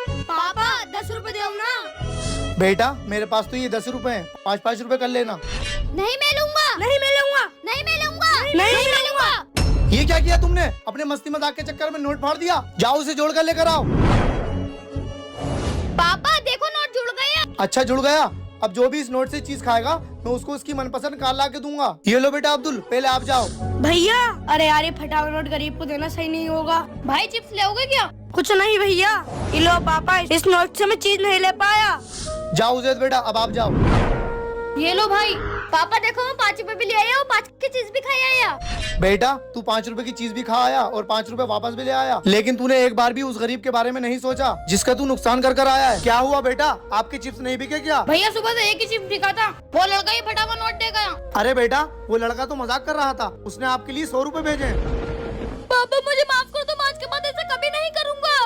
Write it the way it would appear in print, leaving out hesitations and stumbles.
पापा 10 रुपए दो ना। बेटा मेरे पास तो ये 10 रुपए हैं, 5-5 रुपए कर लेना। नहीं मैं लूंगा, नहीं मैं लूंगा, नहीं मैं लूंगा, नहीं मैं लूंगा। ये क्या किया तुमने? अपने मस्ती मजाक के चक्कर में नोट फाड़ दिया। जाओ उसे जोड़ कर लेकर आओ। पापा देखो नोट जुड़ गया। अच्छा जुड़ गया। अब जो भी इस नोट से चीज खाएगा मैं उसको उसकी मनपसंद कार ला के दूंगा। ये लो बेटा अब्दुल, पहले आप जाओ। भैया अरे यार ये फटा हुआ नोट गरीब को देना सही नहीं होगा। भाई चिप्स लोगे क्या? कुछ नहीं भैया, ये लो पापा, इस नोट से मैं चीज नहीं ले पाया। जाओ उजैद बेटा, अब आप जाओ। ये लो भाई। पापा देखो मैं 5 रुपए भी ले आया और 5 की चीज भी खाई आया। बेटा तू 5 रुपए की चीज भी खा आया और 5 रुपए वापस भी ले आया, लेकिन तूने एक बार भी उस गरीब के बारे में नहीं सोचा जिसका तू नुकसान कर कर आया है। क्या हुआ बेटा, आपके चिप्स नहीं बिके क्या? भैया सुबह से एक ही चिप्स दिखा था, वो लड़का ही फटा हुआ नोट दे गया। अरे बेटा वो लड़का तो मजाक कर रहा था, उसने आपके लिए 100 रुपए भेजे। पापा मुझे माफ कर दो, मैं आज के बाद ऐसा कभी नहीं करूँगा।